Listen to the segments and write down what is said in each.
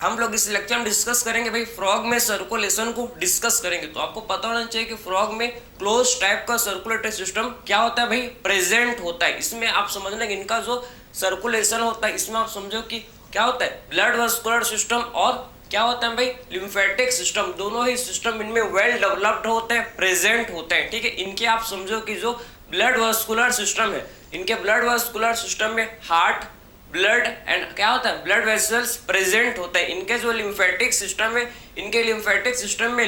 हम लोग इस लेक्चर में डिस्कस करेंगे भाई फ्रॉग में सर्कुलेशन को डिस्कस करेंगे। तो आपको पता होना चाहिए कि फ्रॉग में क्लोज टाइप का सर्कुलेटरी सिस्टम क्या होता है भाई, प्रेजेंट होता है। इसमें आप समझना कि इनका जो सर्कुलेशन होता है इसमें आप समझो कि क्या होता है, ब्लड वस्कुलर सिस्टम और क्या होता है भाई, लिम्फेटिक सिस्टम, दोनों ही सिस्टम इनमें वेल डेवलप्ड होते हैं, प्रेजेंट होते हैं। ठीक है, इनके आप समझो कि जो ब्लड वस्कुलर सिस्टम है, इनके ब्लड वस्कुलर सिस्टम में हार्ट, ब्लड एंड क्या होता है, ब्लड वेसल्स प्रेजेंट होते हैं। इनके जो लिम्फेटिक सिस्टम है, इनके लिम्फेटिक सिस्टम में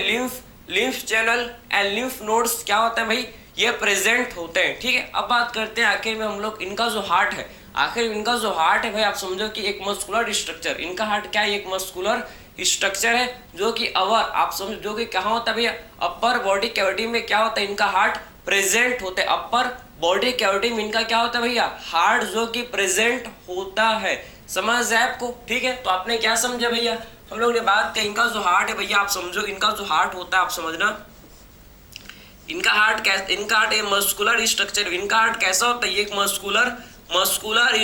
lymph channel and lymph nodes क्या होता है भाई, ये प्रेजेंट होते हैं। ठीक है, अब बात करते हैं आखिर में हम लोग इनका जो हार्ट है, आखिर इनका जो हार्ट है भाई आप समझो कि एक मस्कुलर स्ट्रक्चर, इनका हार्ट क्या है, एक मस्कुलर स्ट्रक्चर है जो कि अवर आप समझो जो कि कहाँ होता है भैया, अपर बॉडी कैविटी में क्या होता है, इनका हार्ट प्रेजेंट होता है। अपर बॉडी कैविटी में इनका क्या होता है भैया, हार्ट जो कि प्रेजेंट होता है। समझ जाए आपको? ठीक है, तो आपने क्या समझा भैया, हम लोग ने बात की इनका जो हार्ट है भैया आप समझो, इनका जो हार्ट होता है आप समझना, इनका हार्ट कैसे, इनका हार्ट एक मस्कुलर स्ट्रक्चर, इनका हार्ट कैसा होता है, ये एक मस्कुलर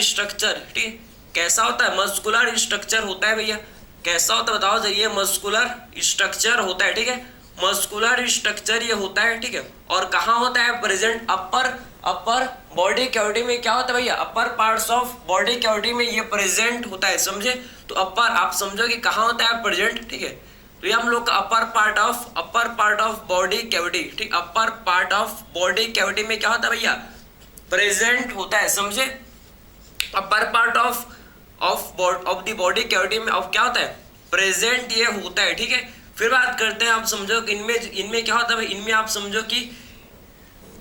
स्ट्रक्चर। ठीक, कैसा होता है, मस्कुलर स्ट्रक्चर होता है भैया। कैसा होता है बताओ, ये मस्कुलर स्ट्रक्चर होता है। ठीक है, मस्कुलर स्ट्रक्चर ये होता है। ठीक है, और कहाँ होता है प्रेजेंट, अपर बॉडी कैविटी में क्या होता है भैया, अपर पार्ट्स ऑफ बॉडी कैविटी में ये प्रेजेंट होता है। समझे? तो अपर आप समझो कि कहाँ होता है प्रेजेंट। ठीक है, तो ये हम लोग का upper part of body cavity. ठीक, upper part of body cavity में क्या होता है भैया, प्रेजेंट होता है। समझे? Upper part of the body cavity में अब क्या होता है, प्रेजेंट ये होता है। ठीक है, फिर बात करते हैं, आप समझो कि इनमें क्या होता है, इनमें आप समझो कि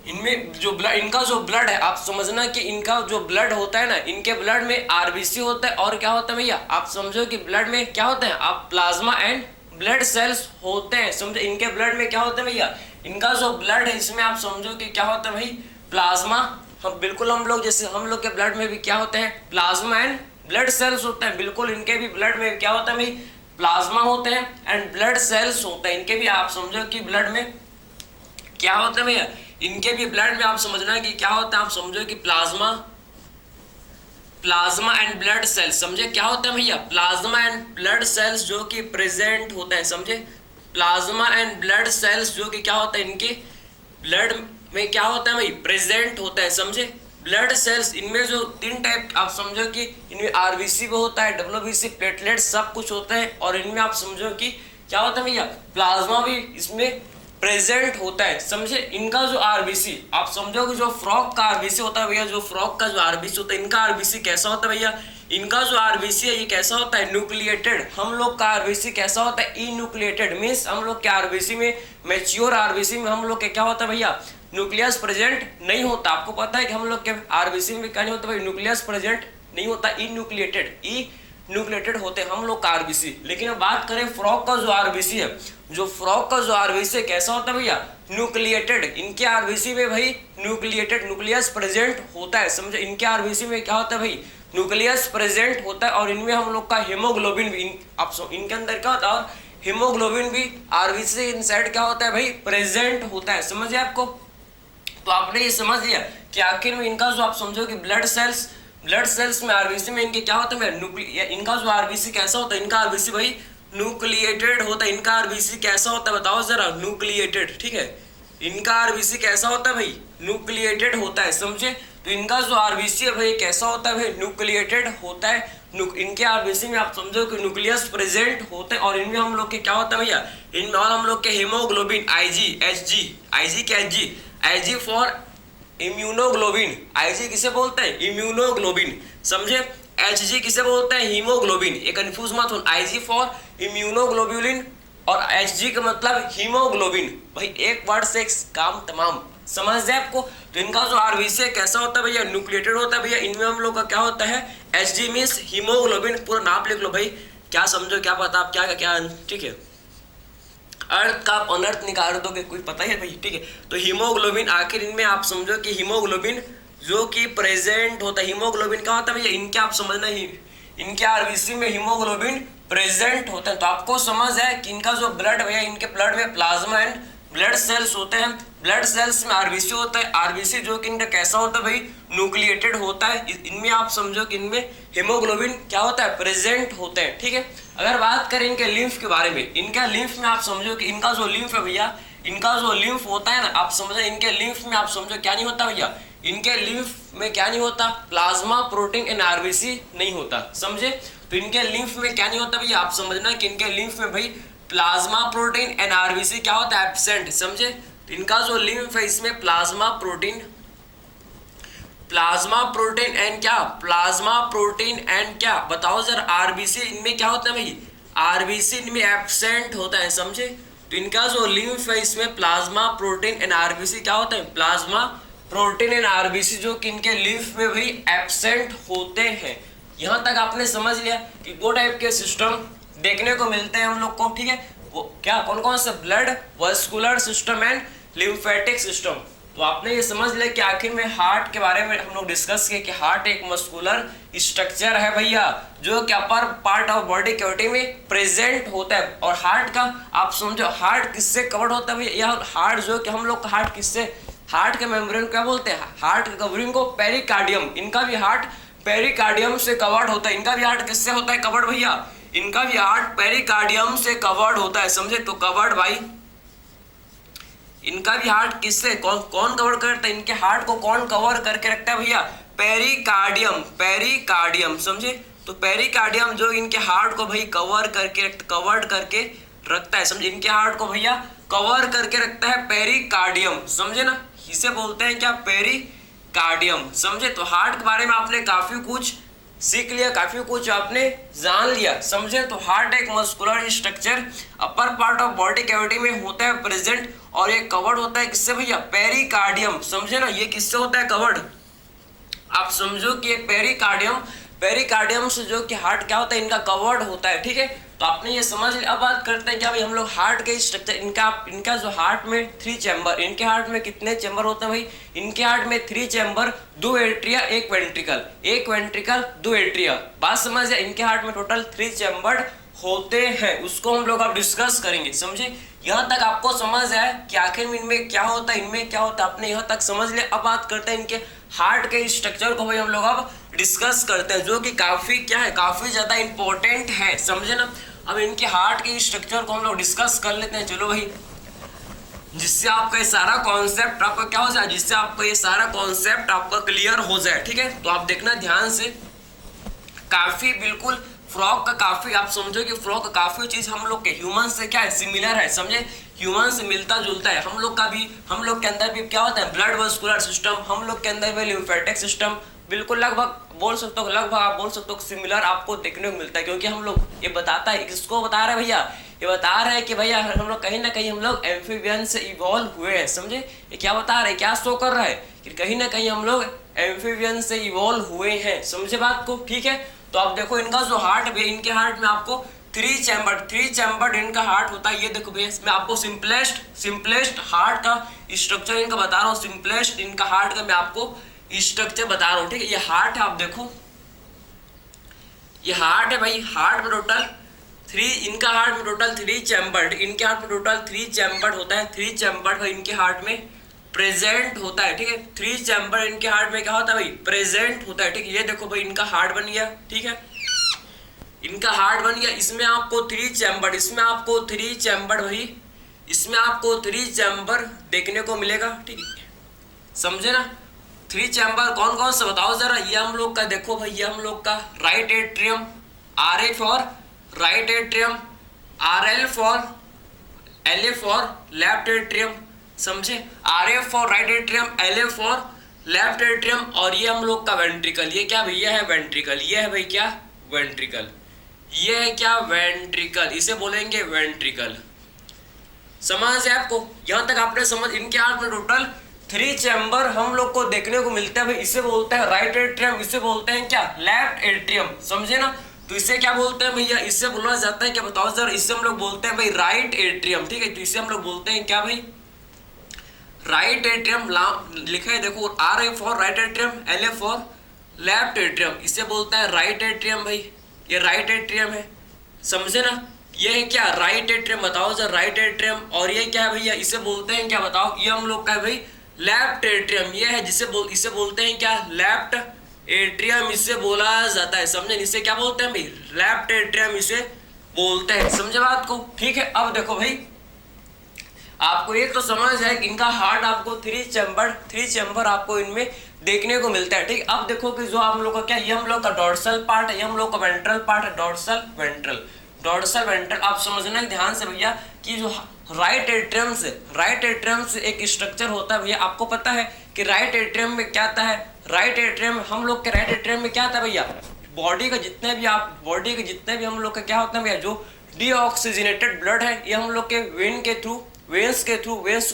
इनमें जो ब्लड, इनका जो ब्लड है आप समझना कि इनका जो ब्लड होता है ना, इनके ब्लड में आरबीसी होता है और क्या होता है भैया, आप समझो कि ब्लड में क्या होता है, आप प्लाज्मा एंड ब्लड सेल्स होते हैं। समझो इनके ब्लड में क्या होता है भैया, इनका जो ब्लड है इसमें आप समझो कि क्या होता है भाई, प्लाज्मा। हम बिल्कुल हम लोग जैसे हम लोग के ब्लड में भी क्या होते हैं, प्लाज्मा एंड ब्लड सेल्स होते हैं। बिल्कुल इनके भी ब्लड में क्या होता है भाई, प्लाज्मा होते हैं एंड ब्लड सेल्स होते हैं। इनके भी आप समझो कि ब्लड में क्या होता है भैया, इनके भी ब्लड में आप समझना कि क्या होता है, आप समझो कि प्लाज्मा एंड ब्लड सेल्स। समझे क्या होता है भैया, प्लाज्मा एंड ब्लड सेल्स जो कि प्रेजेंट होता है। समझे? प्लाज्मा एंड ब्लड सेल्स जो कि क्या होता है, इनके ब्लड में क्या होता है भाई, प्रेजेंट होता है। समझे? ब्लड सेल्स इनमें जो 3 टाइप आप समझो कि इनमें आरबीसी भी होता है, डब्ल्यूबीसी, प्लेटलेट सब कुछ होता है। और इनमें आप समझो कि क्या होता है भैया, प्लाज्मा भी इसमें प्रेजेंट होता है। समझे? इनका जो आरबीसी आप समझो कि जो फ्रॉग का आरबीसी होता है भैया, जो फ्रॉग का जो आरबीसी होता है, इनका आरबीसी कैसा होता है भैया, इनका जो आरबीसी है ये कैसा होता है, न्यूक्लिएटेड। हम लोग का आरबीसी कैसा होता है, इन्यूक्लिएटेड। मीन्स हम लोग के आरबीसी में, मैच्योर आरबीसी में हम लोग के क्या होता है भैया, न्यूक्लियस प्रेजेंट नहीं होता। आपको पता है कि हम लोग के आरबीसी में क्या नहीं होता भाई, न्यूक्लियस प्रेजेंट नहीं होता, इन्यूक्लिएटेड होते हम लोग का आरबीसी। लेकिन अब बात करें फ्रॉग का जो आरबीसी है, जो फ्रॉग का जो आरबीसी कैसा होता है भैया, न्यूक्लिएटेड। इनके आरबीसी में भाई न्यूक्लिएटेड, न्यूक्लियस प्रेजेंट होता है। समझे? इनके आरबीसी में क्या होता है भाई, न्यूक्लियस प्रेजेंट होता है। और इनमें हम लोग का हीमोग्लोबिन भी इनके अंदर क्या होता है, और हीमोग्लोबिन भी आरबीसी इनसाइड क्या होता है भाई, प्रेजेंट होता है। समझिए आपको? तो आपने ये समझ लिया कि आखिर में इनका जो आप समझो कि ब्लड सेल्स में आरबीसी में इनके क्या होता है, इनका जो आरबीसी कैसा होता है, इनका आरबीसी भाई न्यूक्लिएटेड होता है। इनका आरबीसी कैसा होता है बताओ जरा, न्यूक्लिएटेड। ठीक है, इनका आरबीसी कैसा होता है भाई, न्यूक्लिएटेड होता है। समझे? तो इनका जो आरबीसी है भाई कैसा होता है भाई, न्यूक्लिएटेड होता है। इनके आरबीसी में आप समझो कि न्यूक्लियस प्रेजेंट होते हैं। और इनमें हम लोग के क्या होता है भैया, इनमें और हम लोग के haemoglobin, IG for immunoglobulin. IG किसे बोलते हैं, इम्यूनोग्लोबिन। समझे? एचजी किसे बोलते हैं, हीमोग्लोबिन। ये कंफ्यूज मत हो, आईजी फॉर इम्यूनोग्लोबुलिन और एचजी का मतलब हीमोग्लोबिन। भाई एक वर्ड से एक काम तमाम। समझ जाए आपको? तो इनका जो आरबीसी कैसा होता है भैया, न्यूक्लिएटेड होता है भैया। इनमें हम लोग का क्या होता है, एचजी मींस हीमोग्लोबिन। पूरा नाम लिख लो भाई, क्या समझो, क्या पता आप क्या। ठीक है, अर्थ का अनर्थ निकाल दोगे, कोई पता है भाई। ठीक है, तो हीमोग्लोबिन आखिर इनमें आप समझो कि हीमोग्लोबिन जो कि प्रेजेंट होता है। हीमोग्लोबिन क्या होता है भैया, इनके आप समझना ही, इनके आरबीसी में हीमोग्लोबिन प्रेजेंट होता है। तो आपको समझ है कि इनका जो ब्लड भैया, इनके ब्लड में प्लाज्मा एंड ब्लड सेल्स होते हैं। ब्लड सेल्स में आरबीसी होता है। आरबीसी जो कि इनका कैसा होता है भाई, न्यूक्लिएटेड होता है। इनमें आप समझो कि इनमें हीमोग्लोबिन क्या होता है, प्रेजेंट होते हैं। ठीक है, अगर बात करें इनके लिम्फ के बारे में, इनका लिम्फ में आप समझो कि इनका जो लिम्फ है भैया, इनका जो लिम्फ होता है ना, आप समझो इनके लिम्फ में आप समझो क्या नहीं होता भैया, इनके लिम्फ में क्या नहीं होता, प्लाज्मा प्रोटीन एंड आरबीसी नहीं होता, समझे। तो इनके लिम्फ में क्या नहीं होता भैया, आप समझना कि इनके लिम्फ में भाई प्लाज्मा प्रोटीन एंड आरबीसी क्या होता है, एब्सेंट, समझे। तो इनका जो लिम्फ है इसमें प्लाज्मा प्रोटीन एंड क्या, प्लाज्मा प्रोटीन एंड क्या बताओ जरा, आरबीसी इनमें क्या होता है भाई, आरबीसी इनमें एब्सेंट होता है, समझे। तो इनका जो लिम्फ है इसमें प्लाज्मा प्रोटीन एंड आरबीसी क्या होता है, प्लाज्मा प्रोटीन एंड आरबीसी जो कि इनके लिम्फ में भी एब्सेंट होते हैं। यहां तक आपने समझ लिया कि दो टाइप के सिस्टम देखने को मिलते हैं हम लोग को, ठीक है। वो क्या, कौन कौन से, blood vascular system and lymphatic system. तो आपने ये समझ लिया कि आखिर में हार्ट के बारे में हम लोग डिस्कस किए कि हार्ट एक मस्कुलर स्ट्रक्चर है भैया, जो कि अपर पार्ट ऑफ बॉडी कैविटी में प्रेजेंट होता है। और हार्ट का आप समझो हार्ट किससे कवर्ड होता है भैया, यह हार्ट जो कि हम लोग का हार्ट किससे, हार्ट के मेम्ब्रेन क्या बोलते हैं, हार्ट के कवरिंग को पेरिकार्डियम, इनका भी हार्ट पेरिकार्डियम से कवर्ड होता है। इनका भी हार्ट किससे होता है कवर्ड भैया, इनका भी हार्ट पेरिकार्डियम से कवर्ड होता है, समझे। तो कवर्ड भाई, इनका भी हार्ट किससे, कौन कवर करता है, इनके हार्ट को कौन कवर करके रखता है भैया, पेरिकार्डियम, समझे। तो पेरिकार्डियम जो इनके हार्ट को भाई कवर्ड करके रखता है, समझे। इनके हार्ट को भैया कवर करके रखता है पेरिकार्डियम, समझे ना, इसे बोलते हैं क्या, पेरिकार्डियम, समझे। तो हार्ट के बारे में आपने काफी कुछ सीख लिया, काफी कुछ आपने जान लिया, समझे। तो हार्ट एक muscular structure upper part of body cavity में होता है प्रेजेंट, और ये कवर्ड होता है किससे भैया, पेरिकार्डियम, समझे ना। ये किससे होता है कवर्ड, आप समझो कि एक पेरिकार्डियम से जो कि हार्ट क्या होता है, इनका कवर्ड होता है, ठीक है। तो आपने ये समझ लिया। अब बात करते हैं क्या भाई हम लोग हार्ट के स्ट्रक्चर, इनका जो हार्ट में 3 चैम्बर, इनके हार्ट में कितने चैम्बर होते हैं भाई, इनके हार्ट में 3 चैम्बर, 2 एट्रिया, 1 वेंट्रिकल, 2 एट्रिया, बात समझ जाए। इनके हार्ट में टोटल 3 चैम्बर होते हैं, उसको हम लोग अब डिस्कस करेंगे, समझे। यहाँ तक आपको समझ आया कि आखिर में इनमें क्या होता है, इनमें क्या होता है, आपने यहाँ तक समझ लिया। अब बात करते हैं इनके हार्ट के स्ट्रक्चर को भाई हम लोग अब डिस्कस करते हैं, जो कि काफी क्या है, काफी ज्यादा इंपॉर्टेंट है, समझे ना। अब इनके हार्ट के स्ट्रक्चर को हम लोग डिस्कस कर लेते हैं, चलो भाई, जिससे आपका ये सारा कॉन्सेप्ट आपका क्या हो जाए, जिससे आपका ये सारा कॉन्सेप्ट आपका क्लियर हो जाए, ठीक है। तो आप देखना ध्यान से, काफी बिल्कुल फ्रॉग का काफी, आप समझो कि फ्रॉग का काफी चीज हम लोग के ह्यूमन से क्या है, सिमिलर है, समझे। ह्यूमन से मिलता जुलता है, हम लोग का भी, हम लोग के अंदर भी क्या होता है, ब्लड वस्कुलर सिस्टम, हम लोग के अंदर भी लिम्फेटिक सिस्टम, बिल्कुल लगभग बोल सकते हो, लगभग आप बोल सकते हो सिमिलर आपको देखने को मिलता है। क्योंकि हम लोग, ये बताता है, किसको बता रहे हैं भैया, ये बता रहे हैं कि भैया हम लोग कहीं ना कहीं हम लोग एम्फीबियन से इवॉल्व हुए हैं, समझे। ये क्या बता रहे हैं, क्या शो कर रहा है कि कहीं ना कहीं हम लोग एम्फीबियन से इवॉल्व हुए हैं, समझे बात को, ठीक है। तो आप देखो इनका जो हार्ट है, इनके हार्ट में आपको 3 चैम्बर इनका हार्ट होता है। ये देखो भैया, इसमें आपको सिंपलेस्ट हार्ट का स्ट्रक्चर इनका बता रहा हूँ, सिंपलेस्ट इनका हार्ट का मैं आपको स्ट्रक्चर बता रहा हूँ, ठीक है। ये हार्ट है, आप देखो ये हार्ट है भाई, हार्ट में टोटल 3, इनका हार्ट में टोटल 3 चैम्बर, इनके हार्ट में टोटल 3 चैम्बर होता है, 3 चैम्बर भाई इनके हार्ट में प्रेजेंट होता है, ठीक है। 3 चैम्बर इनके हार्ट में क्या होता है भाई, प्रेजेंट होता है, ठीक है। ये देखो भाई इनका हार्ट बन गया, ठीक है, इनका हार्ट बन गया। इसमें आपको 3 चैम्बर, इसमें आपको 3 चैम्बर भाई, इसमें आपको 3 चैम्बर देखने को मिलेगा, ठीक है, समझे ना। 3 चैम्बर कौन कौन सा बताओ जरा। ये हम लोग का देखो भाई, ये हम लोग का right atrium, RA for right atrium, RL for LA for left atrium, समझे। RA for right atrium, LA for left atrium, और ये हम लोग का वेंट्रिकल, ये क्या भैया है, वेंट्रिकल, ये है भाई क्या, वेंट्रिकल, ये है क्या, वेंट्रिकल, इसे बोलेंगे वेंट्रिकल, समझ है आपको। यहां तक आपने समझ। इनके हार्ट में टोटल 3 चैम्बर हम लोग को देखने को मिलता है भाई, इसे बोलते हैं राइट एट्रियम, इसे बोलते हैं क्या, लेफ्ट एट्रियम, समझे ना। तो इसे क्या बोलते हैं भैया, इससे बोला जाता है क्या बताओ सर, इससे हम लोग बोलते हैं भाई राइट एट्रियम, ठीक है। तो इसे हम लोग बोलते हैं क्या भाई, राइट एट्रियम, लिखा है देखो, RA for right atrium, LA for left atrium, इसे बोलता है राइट एट्रियम भाई, ये राइट एट्रियम है, समझे ना। ये है क्या, राइट एट्रियम, बताओ सर राइट एट्रियम। और ये क्या है भैया, इसे बोलते हैं क्या बताओ, ये हम लोग का है भाई लेफ्ट एट्रियम, ये है इसे बोलते हैं क्या, लेफ्ट एट्रियम, इसे बोला जाता है, समझे। इसे क्या बोलते हैं भाई, लेफ्ट एट्रियम इसे बोलते हैं। समझे बात को? ठीक है, अब देखो भाई, आपको एक तो समझ है कि इनका हार्ट आपको थ्री चैम्बर आपको इनमें देखने को मिलता है। ठीक, अब देखो कि जो हम लोग का क्या, ये हम लोग का डॉर्सल पार्ट है, ये हम लोग का वेंट्रल पार्ट है, डॉर्सल वेंट्रल। आप समझना ध्यान से भैया कि जो राइट एट्रियम से एक स्ट्रक्चर होता है भैया, आपको पता है कि राइट एट्रियम में क्या आता है, हम लोग के राइट एट्रियम में क्या आता है भैया, बॉडी के जितने भी हम लोग का क्या होता है भैया, जो डीऑक्सीजनेटेड ब्लड है, ये हम लोग के वेन्स के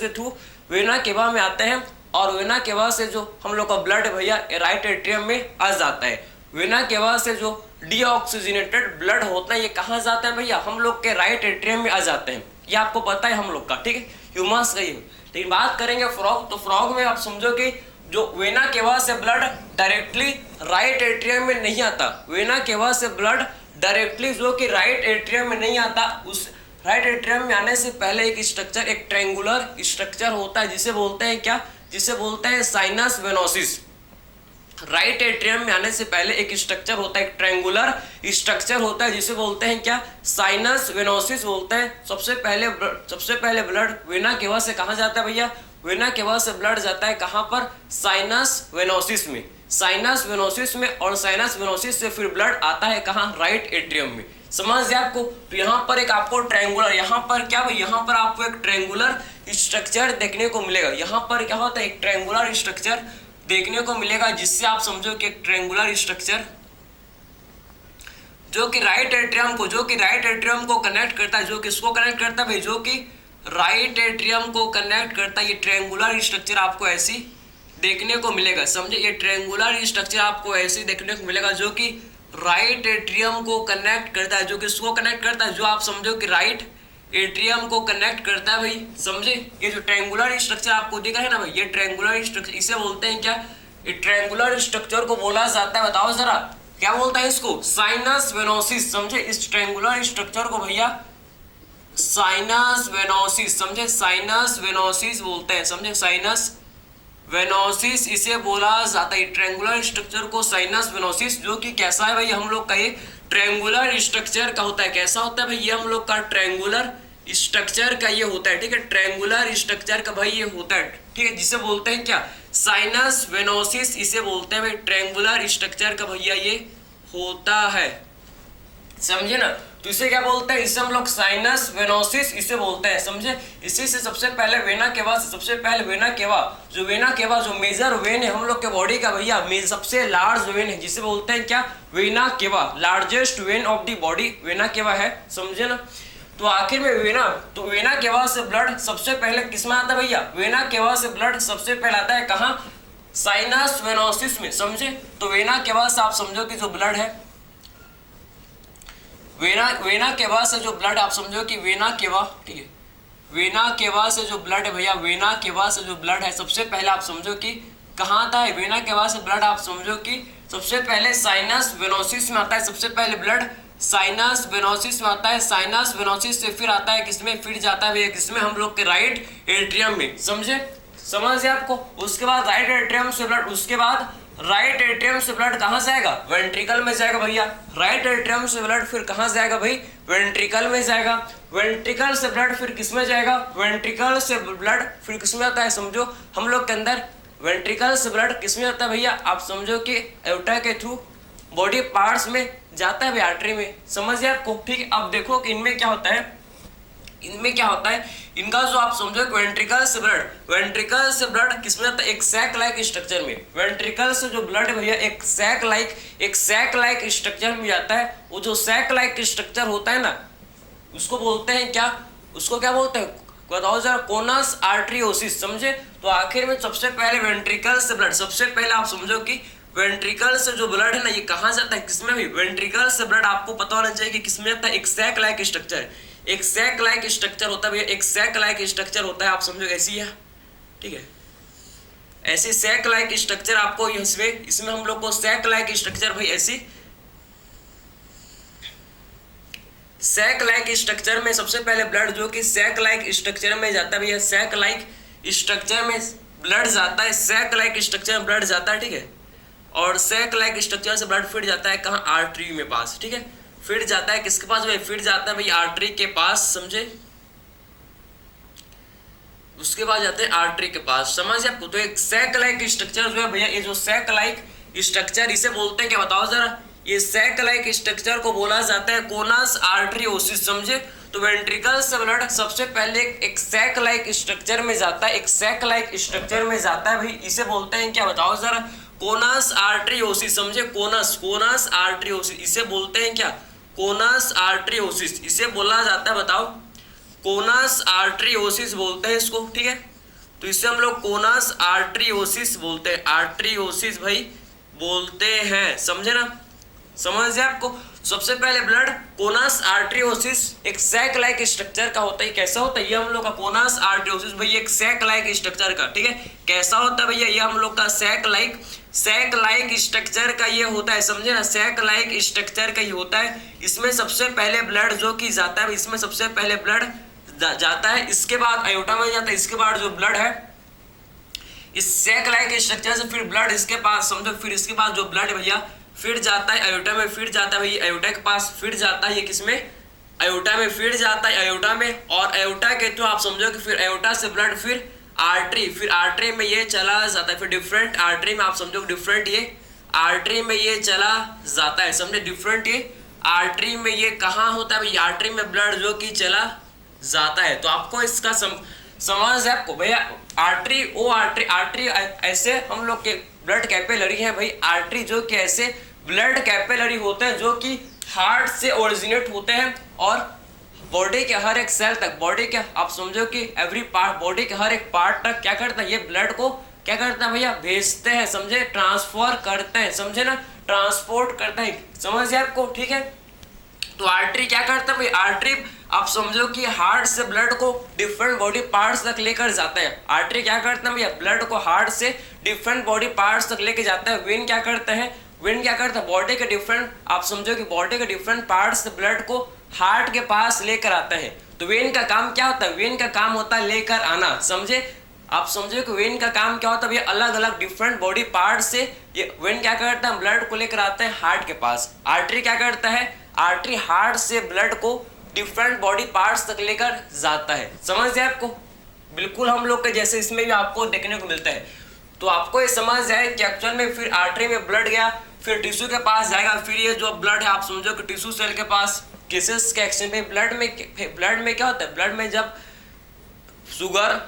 थ्रू वेना केवा में आते हैं, और वेना केवा से जो हम लोग का ब्लड है भैया राइट एट्रियम में आ जाता है। वेना केवा से जो डीऑक्सीजनेटेड ब्लड होता है ये कहाँ जाता है भैया, हम लोग के राइट एट्रियम में आ जाते हैं, ये आपको पता है हम लोग का। ठीक है, ह्यूमस का ये। लेकिन बात करेंगे फ्रॉग, तो फ्रॉग में आप समझो कि जो वेना केवा से ब्लड डायरेक्टली राइट एट्रियम में नहीं आता, वेना केवा से ब्लड डायरेक्टली जो कि राइट एट्रियम में नहीं आता, उस राइट एट्रियम में आने से पहले एक ट्रायंगुलर स्ट्रक्चर होता है, जिसे बोलते हैं क्या, जिसे बोलते हैं साइनस वेनोसिस। राइट एट्रियम में आने से पहले एक स्ट्रक्चर होता है, एक ट्रायंगुलर स्ट्रक्चर होता है, जिसे बोलते हैं क्या, साइनस वेनोसिस बोलते हैं। सबसे पहले ब्लड वेना केवा से कहाँ जाता है भैया, वेना केवा से ब्लड जाता है कहाँ पर, साइनस वेनोसिस में, और साइनस वेनोसिस से फिर ब्लड आता है कहाँ, राइट एट्रियम में। समझ गए आपको? तो यहाँ पर एक आपको ट्रायंगुलर, यहाँ पर क्या भाई, यहाँ पर आपको एक ट्रायंगुलर स्ट्रक्चर देखने को मिलेगा। यहाँ पर क्या होता है, एक ट्रायंगुलर स्ट्रक्चर देखने को मिलेगा, जिससे आप समझो कि एक ट्रायंगुलर स्ट्रक्चर जो कि राइट एट्रियम को कनेक्ट करता है, जो किसको कनेक्ट करता है भाई, जो कि राइट एट्रियम को कनेक्ट करता है। ये ट्रायंगुलर स्ट्रक्चर आपको ऐसी देखने को मिलेगा। समझे, ये ट्रायंगुलर स्ट्रक्चर आपको ऐसे देखने को मिलेगा, जो कि राइट एट्रियम को कनेक्ट करता है, जो किसको कनेक्ट करता है, जो आप समझो कि राइट एट्रियम को कनेक्ट करता है भाई। समझे, ये जो ट्रायंगुलर स्ट्रक्चर आपको दिख रहा है ना भाई, ये ट्रायंगुलर स्ट्रक्चर, इसे बोलते हैं क्या, ये ट्रायंगुलर स्ट्रक्चर को बोला जाता है, बताओ जरा क्या बोलता है इसको, साइनस वेनोसिस। समझे, इस ट्रायंगुलर स्ट्रक्चर को भैया साइनस वेनोसिस, समझे, साइनस वेनोसिस बोलते हैं। समझे, साइनस वेनोसिस इसे बोला जाता है, ट्रायंगुलर स्ट्रक्चर को साइनस वेनोसिस, जो कि कैसा है भाई, हम लोग का ये ट्रायंगुलर स्ट्रक्चर का होता है। कैसा होता है भाई, ये हम लोग का ट्रायंगुलर स्ट्रक्चर का ये होता है। ठीक है, ट्रायंगुलर स्ट्रक्चर का भाई ये होता है। ठीक है, जिसे बोलते हैं क्या, साइनस वेनोसिस, इसे बोलते हैं भाई ट्रायंगुलर स्ट्रक्चर का भैया ये होता है। समझे ना, तो इसे क्या बोलते हैं, इसे हम लोग साइनस वेनोसिस इसे बोलते हैं। समझे, इसी से सबसे पहले वेना केवा जो मेजर वेन है हम लोग के बॉडी का भैया, सबसे लार्ज वेन है, जिसे बोलते हैं क्या, vena cava, largest when of the body vena cava है। समझे ना, तो आखिर में वेना केवा से ब्लड सबसे पहले किसमें आता है भैया, वेना केवा से ब्लड सबसे पहले आता है कहाँ, साइनस वेनोसिस में। समझे, तो वेना केवा से आप समझो कि जो ब्लड है, वेना केवा से जो ब्लड आप समझो कि वेना केवा, ठीक है, वेना केवा से जो ब्लड है भैया, वेना केवा से जो ब्लड है सबसे पहले आप समझो कि कहाँ आता है, वेना केवा से ब्लड आप समझो कि सबसे पहले साइनस वेनोसिस में आता है। सबसे पहले ब्लड साइनस वेनोसिस में आता है, साइनस वेनोसिस से फिर आता है किसमें, फिर जाता है भैया किसमें, हम लोग के राइट एट्रियम में। समझे, समझ गए आपको? उसके बाद राइट एट्रियम से ब्लड, उसके बाद राइट एट्रियम से ब्लड कहाँ जाएगा, वेंट्रिकल में जाएगा भैया। राइट एट्रियम से ब्लड फिर कहाँ जाएगा भाई, वेंट्रिकल में जाएगा। वेंट्रिकल से ब्लड फिर किसमें जाएगा, वेंट्रिकल से ब्लड फिर किसमें आता है, समझो हम लोग के अंदर वेंट्रिकल से ब्लड किसमें आता है भैया, आप समझो कि एओर्टा के थ्रू बॉडी पार्ट्स में जाता है, आर्टरी में। समझिए आपको? ठीक, अब देखो कि इनमें क्या होता है, इनका जो आप समझो वेंट्रिकल से ब्लड किसमें आता है, एक सैक लाइक स्ट्रक्चर में। वेंट्रिकल से जो ब्लड है भैया एक सैक लाइक स्ट्रक्चर में जाता है। वो जो सैक लाइक स्ट्रक्चर होता है ना, उसको बोलते हैं क्या, उसको क्या बोलते हैं, बताओ जरा, कोनस आर्टरियोसिस। समझे, तो आखिर में सबसे पहले वेंट्रिकल से ब्लड, सबसे पहले आप समझो कि वेंट्रिकल से जो ब्लड है ना ये कहाँ जाता है, किसमें भी, वेंट्रिकल से ब्लड आपको पता होना चाहिए कि किसमें आता है, एक सैक लाइक स्ट्रक्चर, एक सैक लाइक स्ट्रक्चर होता है भैया, एक सैक लाइक स्ट्रक्चर होता है, आप समझो ऐसी है। ठीक है, ऐसी सैक लाइक स्ट्रक्चर आपको इसमें हम लोग को सैक लाइक स्ट्रक्चर भाई, ऐसी सैक लाइक स्ट्रक्चर में सबसे पहले ब्लड जो कि सैक लाइक स्ट्रक्चर में जाता है भैया, सैक लाइक स्ट्रक्चर में ब्लड जाता है, सैक लाइक स्ट्रक्चर में ब्लड जाता है। ठीक है, और सैक लाइक स्ट्रक्चर से ब्लड फिर जाता है कहाँ, आर्टरी में पास। ठीक है, फिर जाता है किसके पास भाई, फिर जाता है भाई आर्टरी के पास, समझे, उसके बाद जाते हैं आर्टरी के पास, समझ आपको। तो एक सैक लाइक स्ट्रक्चर जो है भैया, ये जो सैक लाइक स्ट्रक्चर इसे बोलते हैं क्या, बताओ जरा। ये सैक लाइक स्ट्रक्चर को बोला जाता है कोनस आर्टरियोसिस, समझे। तो वेंट्रिकल से ब्लड सबसे पहले एक सैक लाइक स्ट्रक्चर में जाता है, एक सैक लाइक स्ट्रक्चर में जाता है भाई, इसे बोलते हैं क्या, बताओ जरा, कोनस आर्टरियोसिस, समझे। कोनस आर्टरियोसिस इसे बोलते हैं क्या, कोनस आर्टरियोसिस इसे बोला जाता है, बताओ, कोनस आर्टरियोसिस बोलते हैं इसको, ठीक है। तो इसे हम लोग कोनस आर्टरियोसिस बोलते हैं, आर्टरियोसिस भाई बोलते हैं, समझे ना, समझ गए आपको। सबसे पहले ब्लड कोनस आर्टरियोसिस एक सैक लाइक स्ट्रक्चर का होता है, कैसा होता है ये हम लोग का कोनस आर्टरियोसिस भाई, एक सैक लाइक स्ट्रक्चर का, ठीक है। कैसा होता है भैया, ये हम लोग का सैक लाइक स्ट्रक्चर का ये होता है, समझे ना, सैक लाइक स्ट्रक्चर का ये होता है। इसमें सबसे पहले ब्लड जो कि जाता है, इसमें सबसे पहले ब्लड जाता है, इसके बाद अयोटा में जाता है, इसके बाद जो ब्लड है इस सैक लाइक स्ट्रक्चर से फिर ब्लड इसके पास, समझो, फिर इसके बाद जो ब्लड है भैया फिर जाता है अयोटा में, फिर जाता है भैया अयोटा के पास, फिर जाता है ये किसमें, अयोटा में, फिर जाता है अयोटा में, और अयोटा के तो आप समझो कि फिर अयोटा से ब्लड फिर आर्टरी, फिर आर्टरी में ये चला जाता है, फिर डिफरेंट आर्टरी में आप समझो डिफरेंट ये आर्टरी में ये चला जाता है, समझे, डिफरेंट ये आर्टरी में ये कहाँ होता है भाई, आर्टरी में ब्लड जो कि चला जाता है। तो आपको इसका समझ है आपको भैया, आर्टरी ओ आर्टरी ऐसे हम लोग के ब्लड कैपिलरी है भाई, आर्टरी जो कि ऐसे ब्लड कैपिलरी होते हैं जो कि हार्ट से ओरिजिनेट होते हैं और बॉडी के हर एक सेल तक, बॉडी के आप समझो कि एवरी पार्ट, बॉडी के हर एक पार्ट तक क्या करता है, ये ब्लड को क्या करता है भैया, भेजते हैं, समझे, ट्रांसफर करते हैं, समझे ना, ट्रांसपोर्ट करते हैं, समझिए आपको, ठीक है। तो आर्टरी क्या करता है भाई, आर्टरी आप समझो कि हार्ट से ब्लड को डिफरेंट बॉडी पार्ट्स तक लेकर जाता है। आर्टरी क्या करता है भैया, ब्लड को हार्ट से डिफरेंट बॉडी पार्ट्स तक लेके जाता है। वेन क्या करता है, वेन क्या करता है, बॉडी के डिफरेंट, आप समझो कि बॉडी के डिफरेंट पार्ट्स से ब्लड को हार्ट के पास लेकर आता है। तो वेन का काम क्या होता है, वेन का काम होता है लेकर आना, समझे, आप समझो कि वेन का काम क्या होता है, ये अलग अलग डिफरेंट बॉडी पार्ट से ये वेन क्या करता है, ब्लड को लेकर आता है हार्ट के पास। आर्टरी क्या करता है, आर्टरी हार्ट से ब्लड को डिफरेंट बॉडी पार्ट्स तक लेकर जाता है, समझ गए आपको, बिल्कुल हम लोग के जैसे इसमें भी आपको देखने को मिलता है। तो आपको ये समझ जाए कि एक्चुअल में फिर आर्टरी में ब्लड गया, फिर टिश्यू के पास जाएगा, फिर ये जो ब्लड है आप समझो कि टिश्यू सेल के पास केसेस के एक्सचेंज में ब्लड में क्या होता है, ब्लड में जब शुगर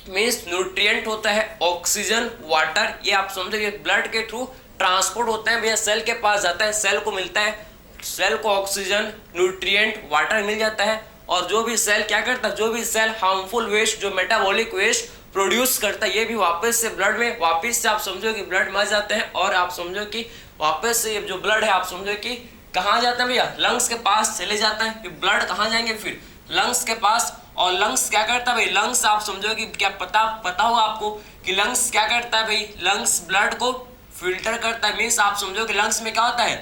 मीन्स न्यूट्रिएंट होता है, ऑक्सीजन, वाटर, ये आप समझो ये ब्लड के थ्रू ट्रांसपोर्ट होता है भैया, सेल के पास जाता है, सेल को मिलता है, सेल को ऑक्सीजन, न्यूट्रिएंट, वाटर मिल जाता है, और जो भी सेल क्या करता है, जो भी सेल हार्मफुल वेस्ट, जो मेटाबॉलिक वेस्ट प्रोड्यूस करता है, ये भी वापस से ब्लड में, वापस से आप समझो कि ब्लड में जाते हैं, और आप समझो कि वापस से ये जो ब्लड है आप समझो कि कहाँ जाता है भैया, लंग्स के पास चले जाता है। ब्लड कहाँ जाएंगे, फिर लंग्स के पास, और लंग्स क्या करता है भाई, लंग्स आप समझो कि क्या पता होगा आपको कि लंग्स क्या करता है भाई, लंग्स ब्लड को फिल्टर करता है, मीन्स आप समझो कि लंग्स में क्या होता है,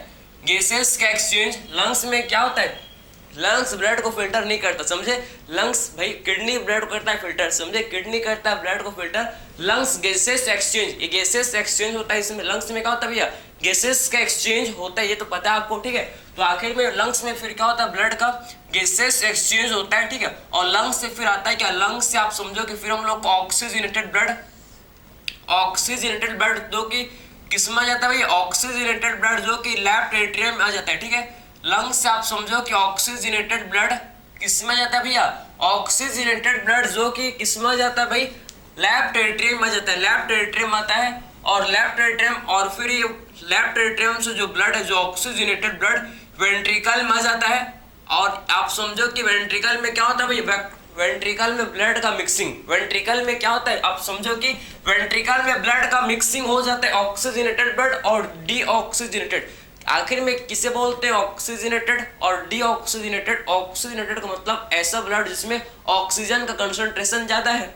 गैसेस का एक्सचेंज, लंग्स में क्या होता है, लंग्स ब्लड को फिल्टर नहीं करता, समझे, लंग्स भाई किडनी ब्लड को करता है फिल्टर, समझे, किडनी करता है ब्लड को फिल्टर, लंग्स गैसेस एक्सचेंज, ये गैसेस एक्सचेंज होता है, इसमें लंग्स में क्या होता है भैया, गैसेस का एक्सचेंज होता है, ये तो पता है आपको, ठीक है। तो आखिर में लंग्स में फिर क्या होता है, ब्लड का गैसेस एक्सचेंज होता है, ठीक है, और लंग्स से फिर आता है क्या, लंग्स से आप समझो कि फिर हम लोग ऑक्सीजनेटेड ब्लड जो कि किस में आ जाता है भैया, ऑक्सीजनेटेड ब्लड जो कि लेफ्ट एट्रियम में आ जाता है, ठीक है। लंग्स से आप समझो कि ऑक्सीजनेटेड ब्लड किस में जाता है भैया, ऑक्सीजनेटेड ब्लड जो कि किस में जाता है भाई, लेफ्ट एट्रियम में जाता है, लेफ्ट एट्रियम आता है, और लेफ्ट एट्रियम, और फिर ये लेफ्ट एट्रियम से जो ब्लड है, जो ऑक्सीजनेटेड ब्लड वेंट्रिकल में जाता है, और आप समझो कि वेंट्रिकल में क्या होता है भैया, वेंट्रिकल में ब्लड का मिक्सिंग, वेंट्रिकल में क्या होता है, आप समझो कि वेंट्रिकल में ब्लड का मिक्सिंग हो जाता है, ऑक्सीजनेटेड ब्लड और डीऑक्सीजनेटेड। आखिर में किसे बोलते हैं, ऑक्सीजनेटेड और डीऑक्सीजनेटेड। ऑक्सीजनेटेड का मतलब ऐसा ब्लड जिसमें ऑक्सीजन का कंसंट्रेशन ज्यादा है,